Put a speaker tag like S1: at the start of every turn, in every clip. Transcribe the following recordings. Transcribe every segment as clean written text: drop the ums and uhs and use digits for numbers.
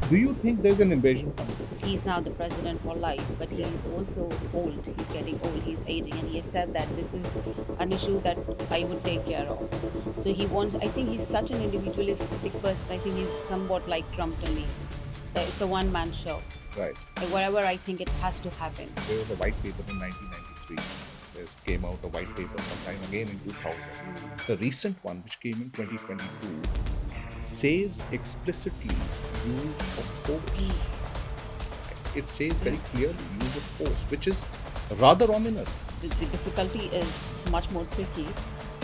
S1: Do you think there's an invasion coming?
S2: He's now the president for life, but
S1: Yeah.
S2: he's also old. He's getting old, he's aging, and he has said that this is an issue that I would take care of. So he wants, I think he's such an individualistic person. I think he's somewhat like Trump to me. It's a one man show.
S1: Right.
S2: Whatever I think, it has to happen.
S1: There was a white paper in 1993. There came out a white paper sometime again in 2000. The recent one, which came in 2022, says explicitly use of force. It says very clearly use of force, which is rather ominous.
S2: The difficulty is much more tricky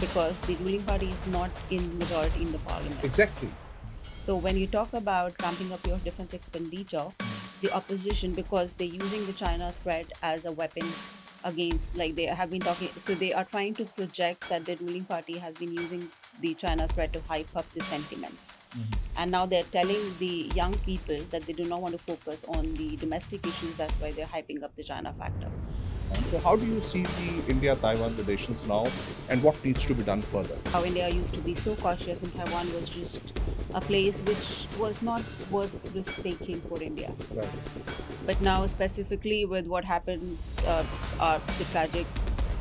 S2: because the ruling party is not in majority in the parliament.
S1: Exactly.
S2: So when you talk about ramping up your defense expenditure, the opposition, because they're using the China threat as a weapon against, like they have been talking, so they are trying to project that the ruling party has been using the China threat to hype up the sentiments. And now they're telling the young people that they do not want to focus on the domestic issues. That's why they're hyping up the China factor.
S1: So how do you see the India-Taiwan relations now, and what needs to be done further?
S2: How India used to be so cautious and Taiwan was just a place which was not worth risk taking for India.
S1: Right.
S2: But now, specifically with what happened, the tragic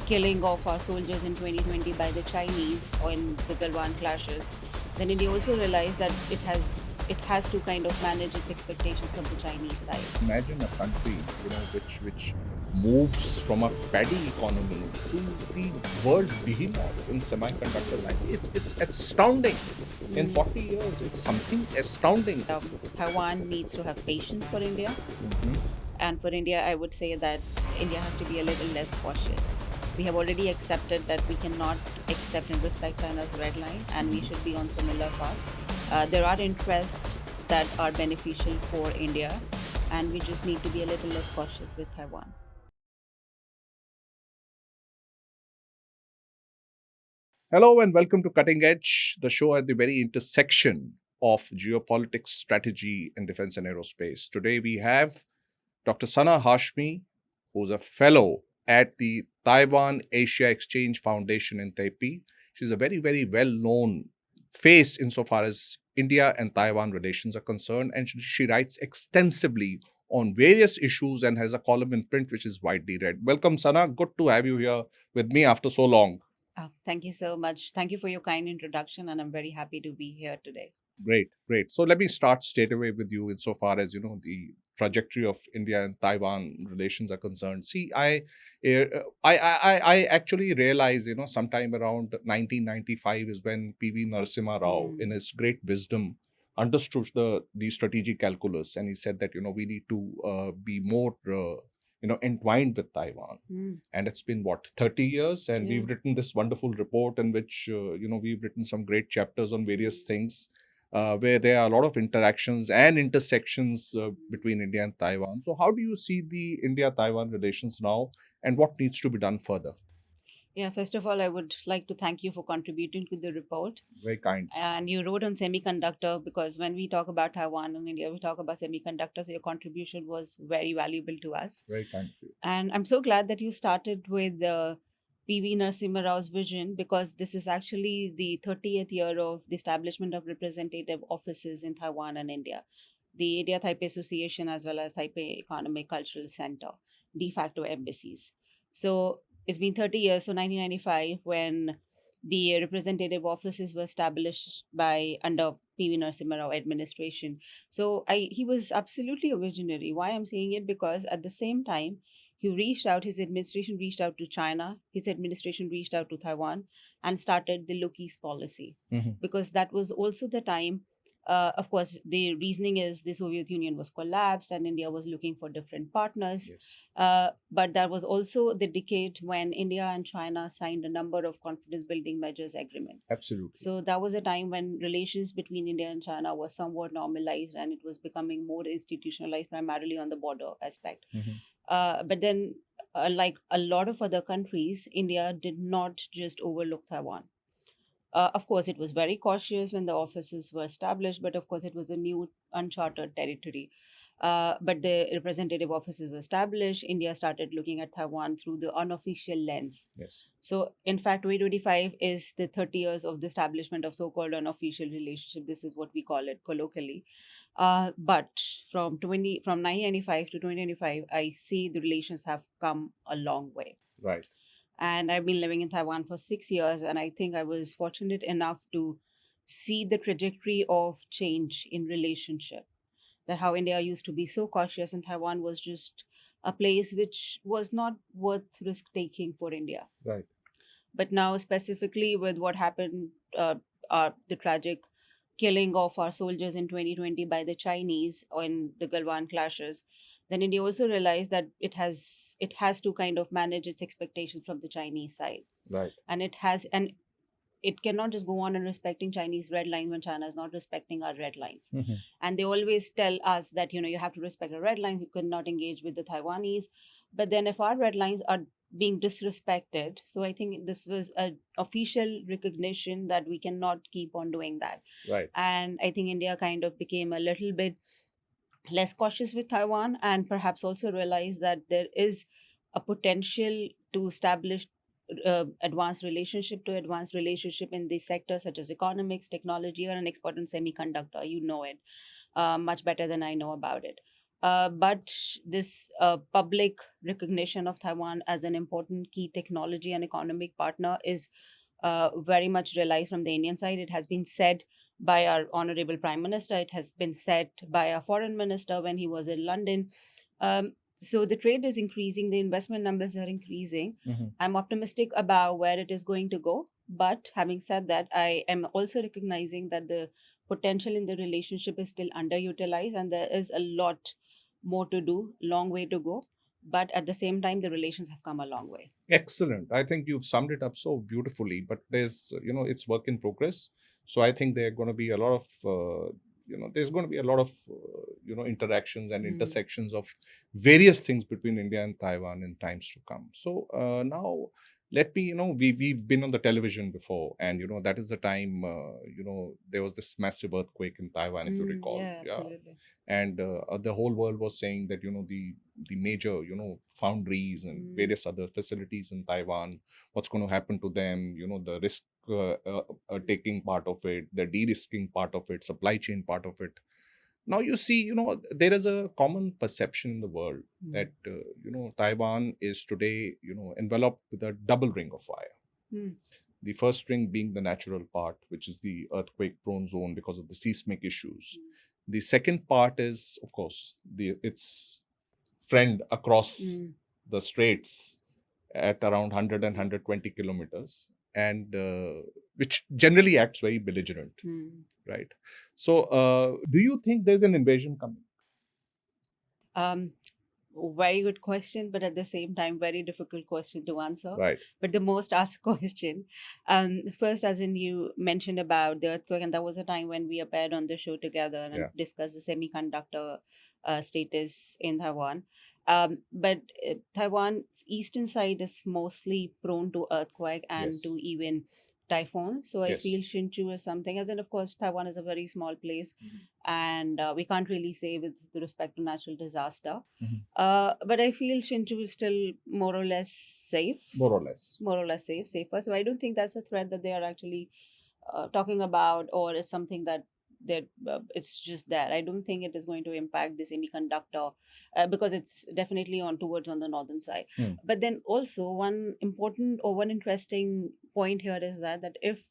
S2: killing of our soldiers in 2020 by the Chinese or in the Galwan clashes, then India also realized that it has to kind of manage its expectations from the Chinese side.
S1: Imagine a country, which moves from a paddy economy to the world's behemoth in semiconductors. It's astounding. In 40 years, it's something astounding.
S2: Taiwan needs to have patience for India. And for India, I would say that India has to be a little less cautious. We have already accepted that we cannot accept and respect China's red line, and we should be on similar path. There are interests that are beneficial for India, and we just need to be a little less cautious with Taiwan.
S1: Hello and welcome to Cutting Edge, the show at the very intersection of geopolitics, strategy, and defense and aerospace. Today we have Dr. Sana Hashmi, who's a fellow at the Taiwan Asia Exchange Foundation in Taipei. She's a very, very well-known face insofar as India and Taiwan relations are concerned, and she writes extensively on various issues and has a column in print which is widely read. Welcome, Sana. Good to have you here with me after so long.
S2: Thank you so much. Thank you for your kind introduction, and I'm very happy to be here today.
S1: Great, great. So let me start straight away with you insofar as the trajectory of India and Taiwan relations are concerned. See, I actually realized sometime around 1995 is when P.V. Narasimha Rao, in his great wisdom, understood the strategic calculus, and he said that we need to be more entwined with Taiwan. And it's been what, 30 years, and we've written this wonderful report in which we've written some great chapters on various things where there are a lot of interactions and intersections between India and Taiwan. So, how do you see the India-Taiwan relations now, and what needs to be done further?
S2: Yeah, first of all, I would like to thank you for contributing to the report.
S1: Very kind.
S2: And you wrote on semiconductor because when we talk about Taiwan and India, we talk about semiconductors. So your contribution was very valuable to us.
S1: Very kind of you.
S2: And I'm so glad that you started with P.V. Narasimha Rao's vision because this is actually the 30th year of the establishment of representative offices in Taiwan and India. The India Taipei Association as well as Taipei Economic Cultural Center, de facto embassies. So it's been 30 years, so 1995 when the representative offices were established by under P.V. Narasimha Rao administration. So he was absolutely a visionary. Why I'm saying it? Because at the same time, his administration reached out to China, his administration reached out to Taiwan and started the look east policy. Because that was also the time, of course, the reasoning is the Soviet Union was collapsed and India was looking for different partners.
S1: Yes.
S2: But that was also the decade when India and China signed a number of confidence building measures agreement.
S1: Absolutely.
S2: So that was a time when relations between India and China was somewhat normalized and it was becoming more institutionalized, primarily on the border aspect. But then, like a lot of other countries, India did not just overlook Taiwan. Of course, it was very cautious when the offices were established, but of course, it was a new, uncharted territory. But the representative offices were established. India started looking at Taiwan through the unofficial lens.
S1: Yes.
S2: So, in fact, 2025 is the 30 years of the establishment of so-called unofficial relationship. This is what we call it colloquially. But from 1995 to 2025, I see the relations have come a long way.
S1: Right.
S2: And I've been living in Taiwan for 6 years, and I think I was fortunate enough to see the trajectory of change in relationship. That how India used to be so cautious, and Taiwan was just a place which was not worth risk taking for India.
S1: Right.
S2: But now, specifically with what happened, the tragic killing of our soldiers in 2020 by the Chinese in the Galwan clashes, then India also realized that it has to kind of manage its expectations from the Chinese side,
S1: Right.
S2: and it cannot just go on and respecting Chinese red lines when China is not respecting our red lines.
S1: Mhm.
S2: And they always tell us that you have to respect the red lines. You could not engage with the Taiwanese. But then if our red lines are being disrespected, so I think this was an official recognition that we cannot keep on doing that.
S1: Right.
S2: And I think India kind of became a little bit less cautious with Taiwan, and perhaps also realized that there is a potential to establish advanced relationship in these sectors such as economics, technology, or an export in semiconductor. You know it much better than I know about it. But this public recognition of Taiwan as an important key technology and economic partner is very much realized from the Indian side. It has been said by our honorable prime minister. It has been said by our foreign minister when he was in London. So the trade is increasing, the investment numbers are increasing.
S1: Mhm.
S2: I'm optimistic about where it is going to go. But having said that, I am also recognizing that the potential in the relationship is still underutilized, and there is a lot more to do, long way to go. But at the same time, the relations have come a long way.
S1: Excellent. I think you've summed it up so beautifully. But there's, it's work in progress. So I think there are going to be a lot of, there's going to be a lot of, interactions and intersections of various things between India and Taiwan in times to come. So now let me, we've been on the television before, and that is the time, there was this massive earthquake in Taiwan, if you recall.
S2: Yeah, absolutely.
S1: And the whole world was saying that the major foundries and various other facilities in Taiwan, what's going to happen to them, the risk taking part of it, the de-risking part of it, supply chain part of it. Now you see, there is a common perception in the world that Taiwan is today enveloped with a double ring of fire.
S2: Mm.
S1: The first ring being the natural part, which is the earthquake prone zone because of the seismic issues. The second part is, of course, its friend across the straits at around 100 and 120 kilometers, and which generally acts very belligerent, right? So, do you think there's an invasion coming?
S2: Um, Very good question, but at the same time, very difficult question to answer.
S1: Right.
S2: But the most asked question. First, as in you mentioned about the earthquake, and that was a time when we appeared on the show together and discussed the semiconductor status in Taiwan. But Taiwan's eastern side is mostly prone to earthquake and to even typhoon. So I feel Hsinchu is something, as in, of course, Taiwan is a very small place, and we can't really say with respect to natural disaster. But I feel Hsinchu is still more or less safe. More or less safer. So I don't think that's a threat that they are actually talking about, or is something that it's just there. I don't think it is going to impact the semiconductor because it's definitely on the northern side. But then also one important or one interesting point here is that if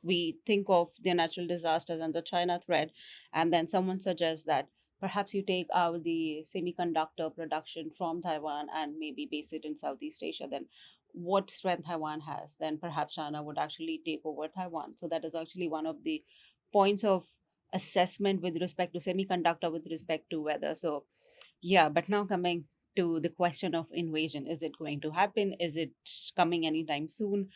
S2: we think of the natural disasters and the China threat, and then someone suggests that perhaps you take out the semiconductor production from Taiwan and maybe base it in Southeast Asia, then what strength Taiwan has, then perhaps China would actually take over Taiwan. So that is actually one of the points of assessment with respect to semiconductor, with respect to weather. So yeah, but now coming to the question of invasion, is it going to happen? Is it coming anytime soon?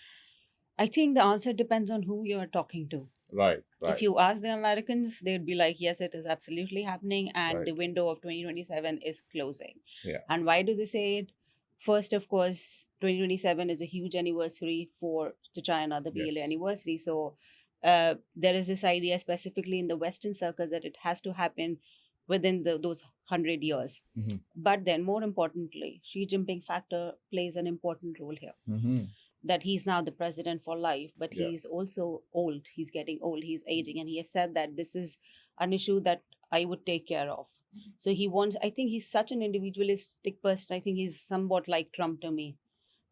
S2: I think the answer depends on who you're talking to.
S1: Right.
S2: If you ask the Americans, they'd be like, yes, it is absolutely happening, and the window of 2027 is closing. And why do they say it? First, of course, 2027 is a huge anniversary for to China, the BLA anniversary. So there is this idea, specifically in the Western circle, that it has to happen within those 100 years.
S1: Mhm.
S2: But then, more importantly, Xi Jinping factor plays an important role here. That he's now the president for life, but
S1: Yeah.
S2: he's also old. He's getting old. He's aging, and he has said that this is an issue that I would take care of. So he wants. I think he's such an individualistic person. I think he's somewhat like Trump to me.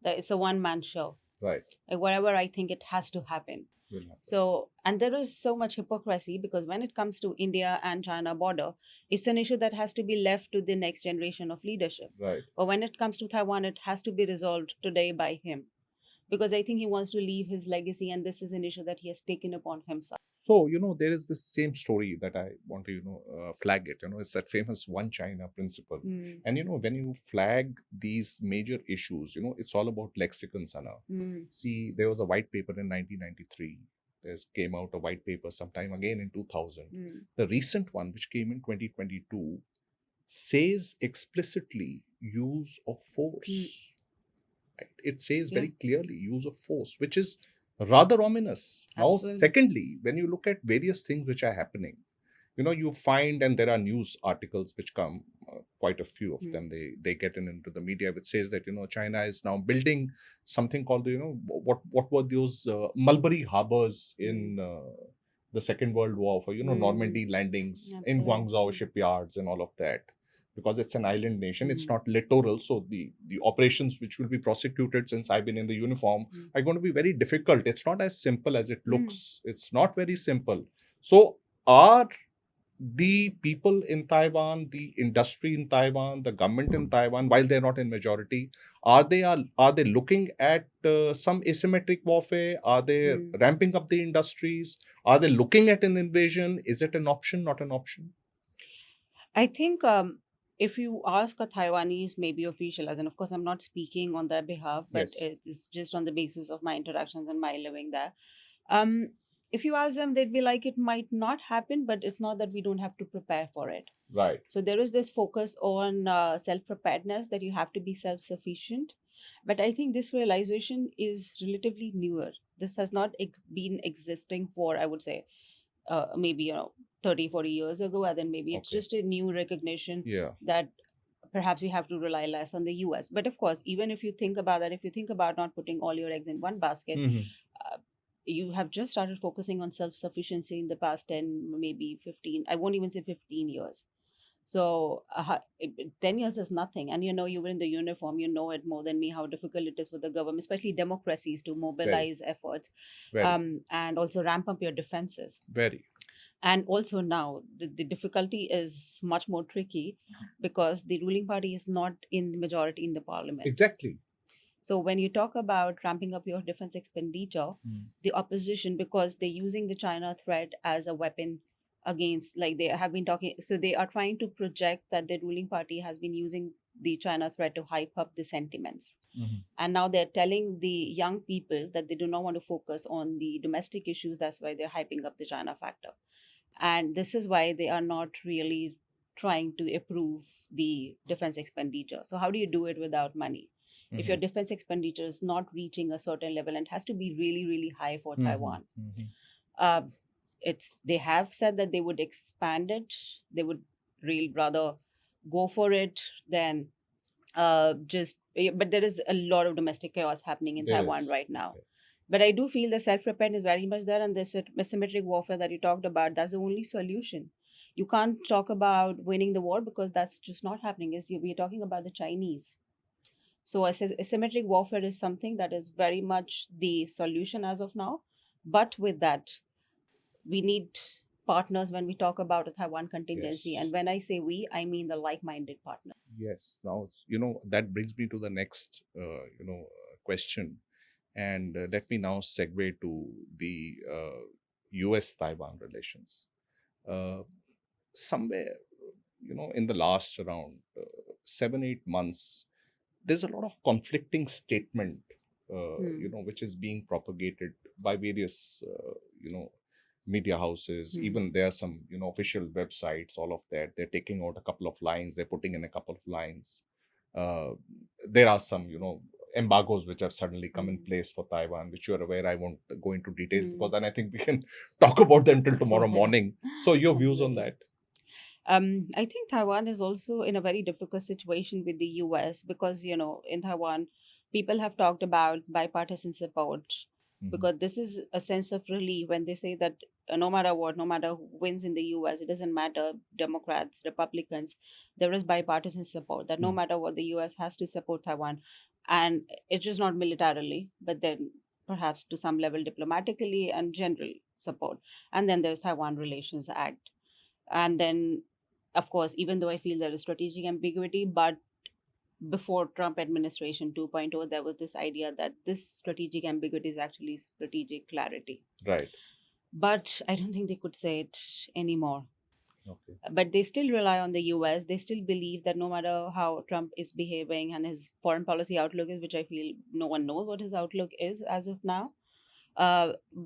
S2: That it's a one-man show.
S1: Right.
S2: Like whatever I think, it has to happen.
S1: Will happen.
S2: So, and there is so much hypocrisy because when it comes to India and China border, it's an issue that has to be left to the next generation of leadership.
S1: Right.
S2: But when it comes to Taiwan, it has to be resolved today by him because I think he wants to leave his legacy, and this is an issue that he has taken upon himself.
S1: So, there is this same story that I want to, flag it. It's that famous one China principle. And, when you flag these major issues, it's all about lexicon, Sana. See, there was a white paper in 1993. There came out a white paper sometime again in 2000. The recent one, which came in 2022, says explicitly use of force. Right? It says very clearly use of force, which is rather ominous.
S2: Absolutely.
S1: Now, secondly, when you look at various things which are happening, you find, and there are news articles which come, quite a few of them, they get into the media, which says that, China is now building something called, what were those Mulberry harbors in the Second World War for, Normandy landings in Guangzhou shipyards and all of that. Because it's an island nation, it's not littoral. So the operations which will be prosecuted, since I've been in the uniform, are going to be very difficult. It's not as simple as it looks. It's not very simple. So are the people in Taiwan, the industry in Taiwan, the government in Taiwan, while they're not in majority, are they looking at some asymmetric warfare? Are they ramping up the industries? Are they looking at an invasion? Is it an option, not an option?
S2: I think if you ask a Taiwanese, maybe official, as in, of course, I'm not speaking on their behalf, but it is just on the basis of my interactions and my living there. If you ask them, they'd be like, it might not happen, but it's not that we don't have to prepare for it.
S1: Right.
S2: So there is this focus on self-preparedness, that you have to be self-sufficient. But I think this realization is relatively newer. This has not been existing for, I would say, maybe 30, 40 years ago, and then maybe it's just a new recognition that perhaps we have to rely less on the US. But of course, even if you think about that, if you think about not putting all your eggs in one basket, you have just started focusing on self-sufficiency in the past 10, maybe 15, I won't even say 15 years. So 10 years is nothing. And you were in the uniform, you know it more than me, how difficult it is for the government, especially democracies, to mobilize efforts and also ramp up your defenses.
S1: Very.
S2: And also now, the difficulty is much more tricky because the ruling party is not in the majority in the parliament.
S1: Exactly.
S2: So when you talk about ramping up your defense expenditure, the opposition, because they're using the China threat as a weapon against, like they have been talking, so they are trying to project that the ruling party has been using the China threat to hype up the sentiments. And now they're telling the young people that they do not want to focus on the domestic issues. That's why they're hyping up the China factor. And this is why they are not really trying to approve the defense expenditure. So how do you do it without money? If your defense expenditure is not reaching a certain level, and it has to be really, really high for Taiwan, they have said that they would expand it. They would really rather go for it than but there is a lot of domestic chaos happening in Taiwan right now. But I do feel the self-preparedness is very much there, and this asymmetric warfare that you talked about, that's the only solution. You can't talk about winning the war because that's just not happening. We're talking about the Chinese. So asymmetric warfare is something that is very much the solution as of now. But with that, we need partners when we talk about a Taiwan contingency. And when I say we, I mean the like-minded partner.
S1: Yes. Now, that brings me to the next, question. And let me now segue to the US-Taiwan relations. Somewhere, in the last around 7-8 months, there's a lot of conflicting statement, which is being propagated by various, media houses. Even there are some, official websites, all of that. They're taking out a couple of lines, they're putting in a couple of lines. There are some, embargoes which have suddenly come in place for Taiwan, which you're aware. I won't go into details because then I think we can talk about them till tomorrow morning. So your views on that?
S2: I think Taiwan is also in a very difficult situation with the US because, in Taiwan, people have talked about bipartisan support
S1: Mhm.
S2: because this is a sense of relief when they say that no matter what, no matter who wins in the US, it doesn't matter, Democrats, Republicans, there is bipartisan support that no
S1: Mm.
S2: matter what, the US has to support Taiwan. And it's just not militarily, but then perhaps to some level diplomatically and general support. And then there's Taiwan Relations Act. And then, of course, even though I feel there is strategic ambiguity, but before Trump administration 2.0, there was this idea that this strategic ambiguity is actually strategic clarity.
S1: Right.
S2: But I don't think they could say it anymore.
S1: Okay.
S2: But they still rely on the US. They still believe that no matter how Trump is behaving and his foreign policy outlook is, which I feel no one knows what his outlook is as of now,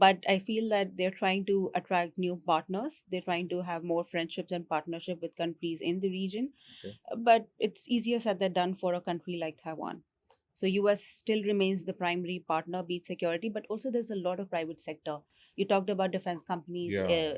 S2: but I feel that they're trying to attract new partners. They're trying to have more friendships and partnership with countries in the region.
S1: Okay.
S2: But it's easier said than done for a country like Taiwan. So US still remains the primary partner, be it security, but also there's a lot of private sector. You talked about defense companies
S1: Yeah. Yeah.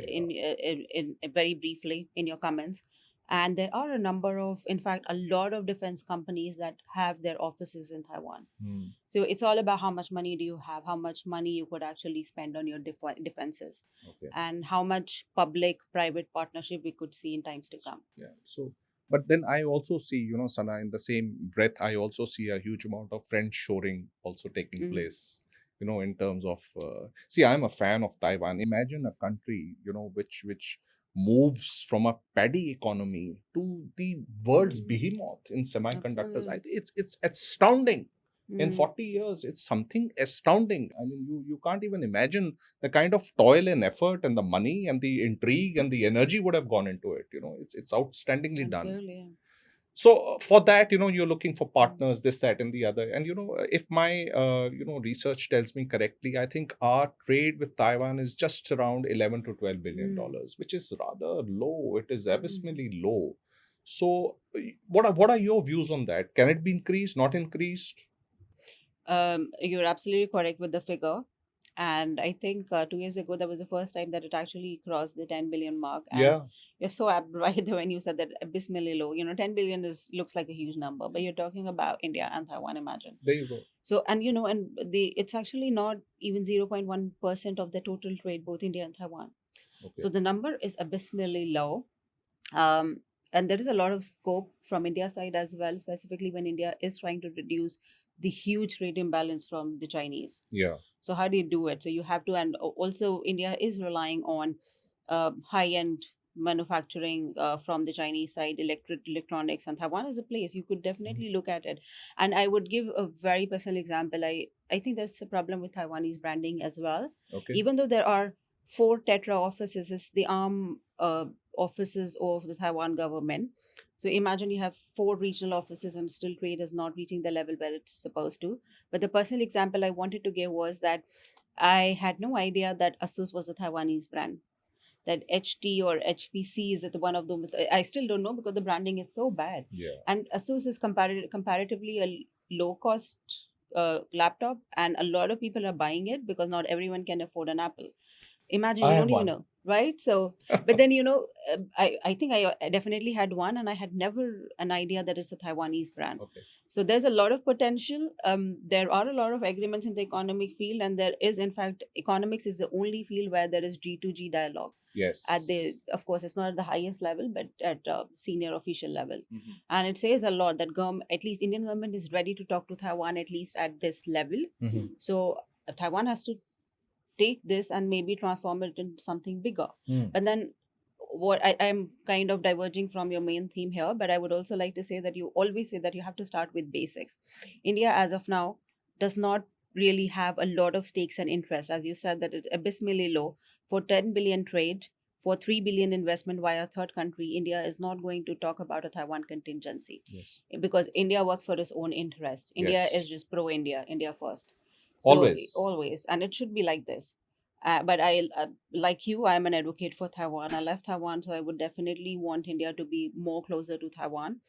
S2: in very briefly in your comments, and there are a number of, in fact, a lot of defense companies that have their offices in Taiwan.
S1: Mm.
S2: So it's all about how much money do you have, how much money you could actually spend on your defenses,
S1: Okay.
S2: and how much public-private partnership we could see in times to come.
S1: Yeah. So, but then I also see, Sana, in the same breath, I also see a huge amount of friend shoring also taking
S2: Mm,
S1: place, in terms of, see, I'm a fan of Taiwan. Imagine a country, which moves from a paddy economy to the world's behemoth in semiconductors.
S2: absolutely.
S1: It's astounding. In
S2: Mm,
S1: 40 years, it's something astounding. I mean, you can't even imagine the kind of toil and effort and the money and the intrigue and the energy would have gone into it. It's outstandingly done.
S2: absolutely.
S1: So for that, you're looking for
S2: Mm,
S1: partners, this, that, and the other. And if my research tells me correctly, I think our trade with Taiwan is just around 11 to 12 billion dollars, which is rather low. It is
S2: mm.
S1: abysmally low. So what are your views on that? Can it be increased? Not increased?
S2: You're absolutely correct with the figure. And I think 2 years ago, that was the first time that it actually crossed the 10 billion mark. And
S1: Yeah.
S2: you're so apt right there when you said that abysmally low. 10 billion is looks like a huge number, but you're talking about India and Taiwan, imagine.
S1: There you go.
S2: So, and it's actually not even 0.1% of the total trade, both India and Taiwan.
S1: Okay.
S2: So the number is abysmally low. Um, and there is a lot of scope from India side as well, specifically when India is trying to reduce the huge trade imbalance from the Chinese.
S1: Yeah.
S2: So how do you do it? So you have to, and also India is relying on high end manufacturing from the Chinese side, electronics, and Taiwan is a place you could definitely look at it. And I would give a very personal example. I think there's a problem with Taiwanese branding as well.
S1: Okay.
S2: Even though there are four Tetra offices, it's the arm offices of the Taiwan government. So imagine you have four regional offices and still trade is not reaching the level where it's supposed to. But the personal example I wanted to give was that I had no idea that Asus was a Taiwanese brand. That HT or HPC is one of them. I still don't know because the branding is so bad.
S1: Yeah.
S2: And Asus is comparatively a low cost laptop, and a lot of people are buying it because not everyone can afford an Apple. Imagine
S1: I
S2: you
S1: have
S2: don't even
S1: one.
S2: know, right? So but then I think I definitely had one, and I had never an idea that it's a Taiwanese brand.
S1: Okay.
S2: So there's a lot of potential. There are a lot of agreements in the economic field, and there is, in fact, economics is the only field where there is G2G dialogue. At
S1: Yes.
S2: the, of course, it's not at the highest level, but at senior official level.
S1: Mhm.
S2: And it says a lot that at least Indian government is ready to talk to Taiwan at least at this level.
S1: Mhm.
S2: So Taiwan has to take this and maybe transform it into something bigger.
S1: Mm.
S2: But then I'm kind of diverging from your main theme here, but I would also like to say that you always say that you have to start with basics. India, as of now, does not really have a lot of stakes and interest. As you said, that it's abysmally low. For 10 billion trade, for 3 billion investment via a third country, India is not going to talk about a Taiwan contingency
S1: Yes.
S2: because India works for its own interest. India is
S1: Yes.
S2: just pro India, India first. So
S1: Always.
S2: always, and it should be like this. But like you, I'm an advocate for Taiwan. I left Taiwan, so I would definitely want India to be more closer to Taiwan.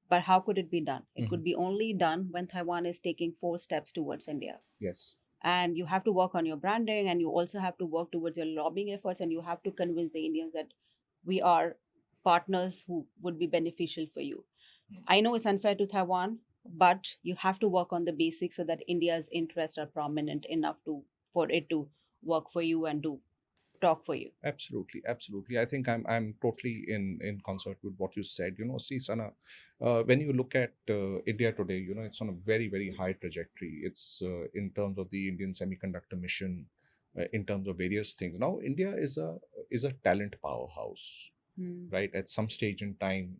S2: But how could it be done? It
S1: Mhm.
S2: could be only done when Taiwan is taking 4 steps towards India.
S1: Yes.
S2: And you have to work on your branding, and you also have to work towards your lobbying efforts, and you have to convince the Indians that we are partners who would be beneficial for you. I know it's unfair to Taiwan, but you have to work on the basics so that India's interests are prominent enough to for it to work for you and to talk for you.
S1: Absolutely, absolutely. I think I'm totally in concert with what you said. See, Sana, when you look at India today, it's on a very very high trajectory. It's in terms of the Indian semiconductor mission, in terms of various things. Now, India is a talent powerhouse,
S2: Hmm.
S1: right? At some stage in time,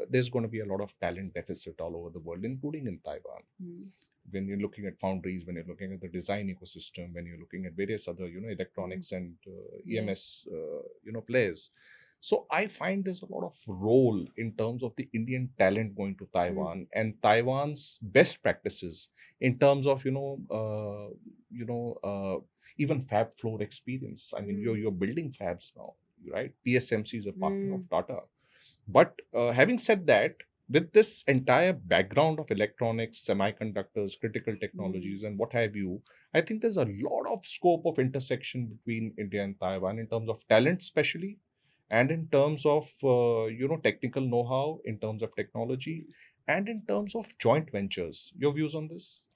S1: there's going to be a lot of talent deficit all over the world, including in Taiwan.
S2: Hmm.
S1: When you're looking at foundries, when you're looking at the design ecosystem, when you're looking at various other,
S2: Hmm.
S1: electronics and
S2: Yeah.
S1: EMS, players. So I find there's a lot of role in terms of the Indian talent going to
S2: Hmm.
S1: Taiwan and Taiwan's best practices in terms of, even fab floor experience. I mean, you're
S2: Hmm.
S1: you're building fabs now, right? PSMC is a partner
S2: Hmm.
S1: of Tata. But having said that, with this entire background of electronics, semiconductors, critical
S2: Hmm.
S1: technologies, and what have you, I think there's a lot of scope of intersection between India and Taiwan in terms of talent, especially, and in terms of technical know-how, in terms of technology, and in terms of joint ventures. Your views on this?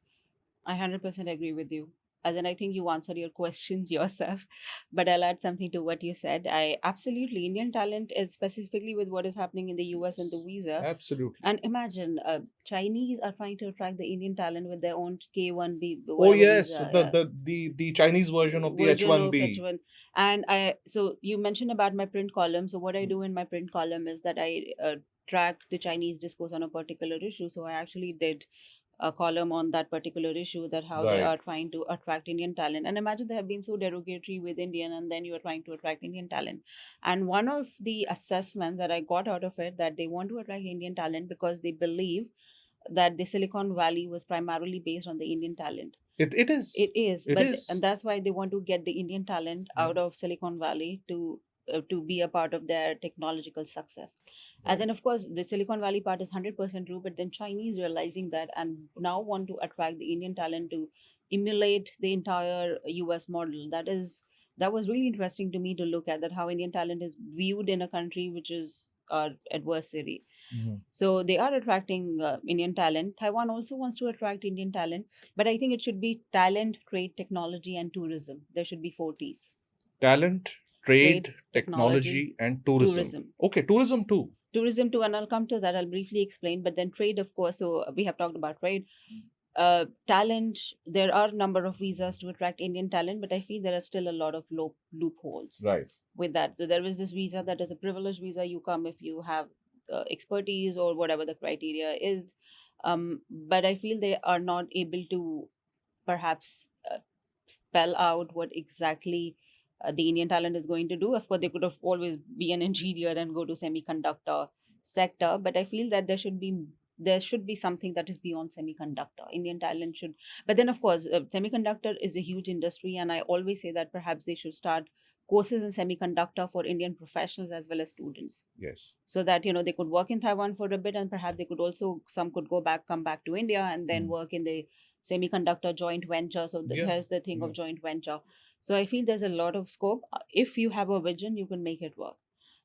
S2: I 100% agree with you. As in, I think you answered your questions yourself, but I'll add something to what you said. I absolutely, Indian talent is specifically with what is happening in the US and the visa.
S1: Absolutely.
S2: And imagine, Chinese are trying to attract the Indian talent with their own K1B,
S1: Oh
S2: whatever
S1: yes,
S2: visa,
S1: the Chinese version of the
S2: version of
S1: H1B.
S2: H1. And so you mentioned about my print column. So what I do in my print column is that I track the Chinese discourse on a particular issue. So I actually did a column on that particular issue, that how they
S1: Right.
S2: are trying to attract Indian talent. And imagine they have been so derogatory with Indian, and then you are trying to attract Indian talent. And one of the assessments that I got out of it, that they want to attract Indian talent because they believe that the Silicon Valley was primarily based on the Indian talent.
S1: It is.
S2: It is,
S1: It
S2: but
S1: is.
S2: and that's why they want to get the Indian talent
S1: Yeah.
S2: out of Silicon Valley to be a part of their technological success. And
S1: Right.
S2: then, of course, the Silicon Valley part is 100% true. But then Chinese realizing that and now want to attract the Indian talent to emulate the entire US model. That was really interesting to me to look at, that how Indian talent is viewed in a country which is our adversary.
S1: Mhm.
S2: So they are attracting Indian talent. Taiwan also wants to attract Indian talent, but I think it should be talent, trade, technology, and tourism. There should be four T's:
S1: Talent,
S2: trade,
S1: trade,
S2: technology,
S1: technology, and tourism.
S2: tourism.
S1: Okay, tourism too.
S2: Tourism too, and I'll come to that. I'll briefly explain. But then trade, of course. So we have talked about trade. Talent, there are a number of visas to attract Indian talent, but I feel there are still a lot of loopholes
S1: Right.
S2: with that. So there is this visa that is a privileged visa. You come if you have expertise or whatever the criteria is. But I feel they are not able to perhaps spell out what exactly the Indian talent is going to do. Of course, they could have always be an engineer and go to semiconductor sector, but I feel that there should be something that is beyond semiconductor. Indian talent should, but then of course, semiconductor is a huge industry, and I always say that perhaps they should start courses in semiconductor for Indian professionals as well as students,
S1: Yes.
S2: so that they could work in Taiwan for a bit, and perhaps they could also, some could come back to India and then
S1: Mm.
S2: work in the semiconductor joint venture. So
S1: Yeah.
S2: there's the thing
S1: Yeah.
S2: of joint venture. So I feel there's a lot of scope. If you have a vision, you can make it work.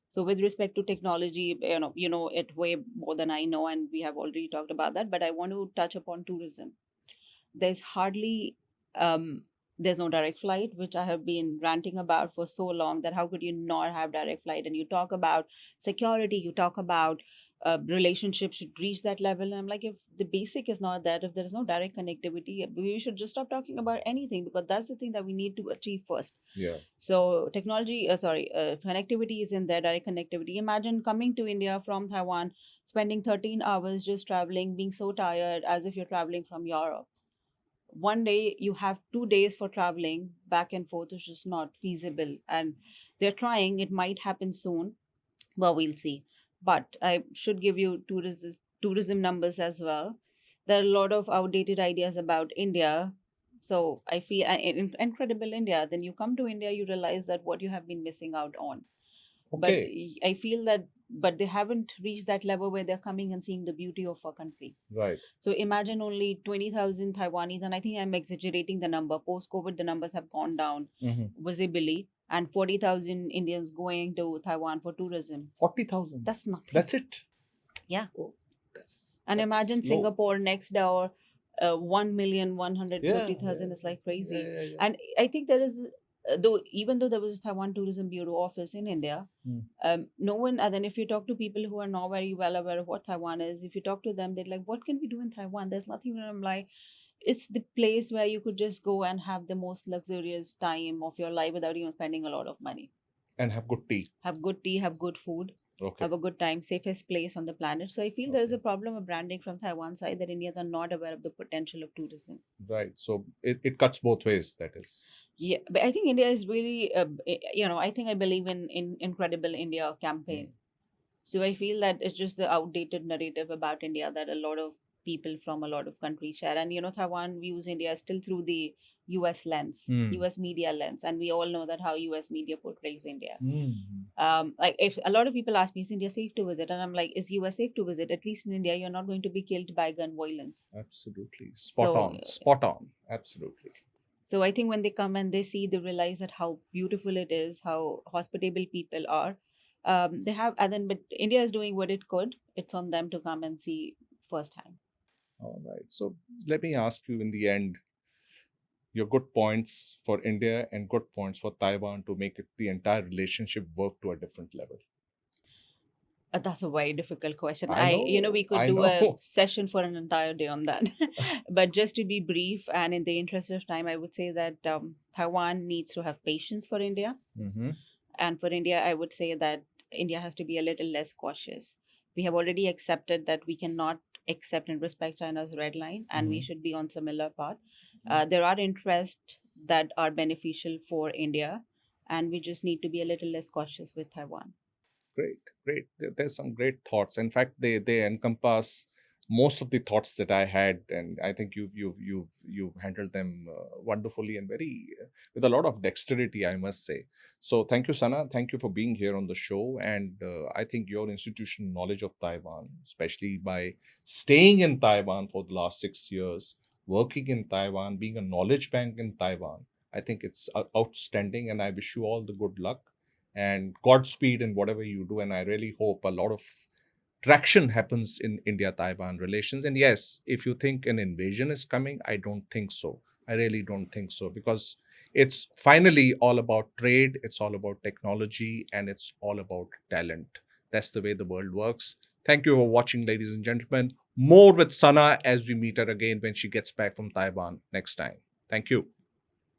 S2: So with respect to technology, you know it way more than I know, and we have already talked about that. But I want to touch upon tourism. There's hardly um, there's no direct flight, which I have been ranting about for so long, that how could you not have direct flight? And you talk about security, you talk about relationships should reach that level. And I'm like, if the basic is not that, if there is no direct connectivity, we should just stop talking about anything, because that's the thing that we need to achieve first.
S1: Yeah.
S2: So technology, connectivity is in there, direct connectivity. Imagine coming to India from Taiwan, spending 13 hours just traveling, being so tired as if you're traveling from Europe. One day you have 2 days for traveling back and forth, is just not feasible. And they're trying, it might happen soon, but we'll see. But I should give you tourism numbers as well. There are a lot of outdated ideas about India. So I feel incredible India. Then you come to India, you realize that what you have been missing out on. But
S1: Okay.
S2: I feel that, but they haven't reached that level where they're coming and seeing the beauty of our country.
S1: Right.
S2: So imagine only 20,000 Taiwanese, and I think I'm exaggerating the number. Post COVID, the numbers have gone down
S1: Hmm.
S2: visibly. and 40,000 Indians going to Taiwan for tourism.
S1: 40,000.
S2: That's nothing.
S1: That's it.
S2: Yeah.
S1: Oh, that's
S2: And imagine
S1: low.
S2: Singapore next door, 1,150,000 is like crazy.
S1: Yeah.
S2: And I think there is, even though there was a Taiwan Tourism Bureau office in India, no one, and then if you talk to people who are not very well aware of what Taiwan is, if you talk to them, they're like, what can we do in Taiwan? There's nothing. And I'm like, it's the place where you could just go and have the most luxurious time of your life without even spending a lot of money.
S1: And have good tea.
S2: Have good tea, have good food.
S1: Okay.
S2: Have a good time, safest place on the planet. So I feel there is a problem of branding from Taiwan side that Indians are not aware of the potential of tourism.
S1: Right. So it cuts both ways, that is.
S2: Yeah, but I think India is really, I think I believe in Incredible India campaign. So I feel that it's just the outdated narrative about India that a lot of people from a lot of countries share. And, Taiwan views India still through the US lens, US media lens. And we all know that how US media portrays India. Like if a lot of people ask me, is India safe to visit? And I'm like, is US safe to visit? At least in India, you're not going to be killed by gun violence.
S1: Absolutely. Spot on. Absolutely.
S2: So I think when they come and they see, they realize that how beautiful it is, how hospitable people are. They have, and then, but India is doing what it could. It's on them to come and see firsthand.
S1: All right. So let me ask you in the end, your good points for India and good points for Taiwan to make the entire relationship work to a different level.
S2: That's a very difficult question.
S1: I know,
S2: we could do a session for an entire day on that. But just to be brief and in the interest of time, I would say that Taiwan needs to have patience for India. And for India, I would say that India has to be a little less cautious. We have already accepted that we cannot accept and respect China's red line, and we should be on similar path. There are interests that are beneficial for India, and we just need to be a little less cautious with Taiwan.
S1: Great. There's some great thoughts. In fact, they encompass most of the thoughts that I had, and I think you've handled them wonderfully and very with a lot of dexterity, I must say. So thank you, Sana. Thank you for being here on the show. And I think your institutional knowledge of Taiwan, especially by staying in Taiwan for the last 6 years, working in Taiwan, being a knowledge bank in Taiwan, I think it's outstanding. And I wish you all the good luck and Godspeed in whatever you do. And I really hope a lot of traction happens in India-Taiwan relations. And yes, if you think an invasion is coming, I don't think so. I really don't think so, because it's finally all about trade, it's all about technology, and it's all about talent. That's the way the world works. Thank you for watching, ladies and gentlemen. More with Sana as we meet her again when she gets back from Taiwan next time. Thank you.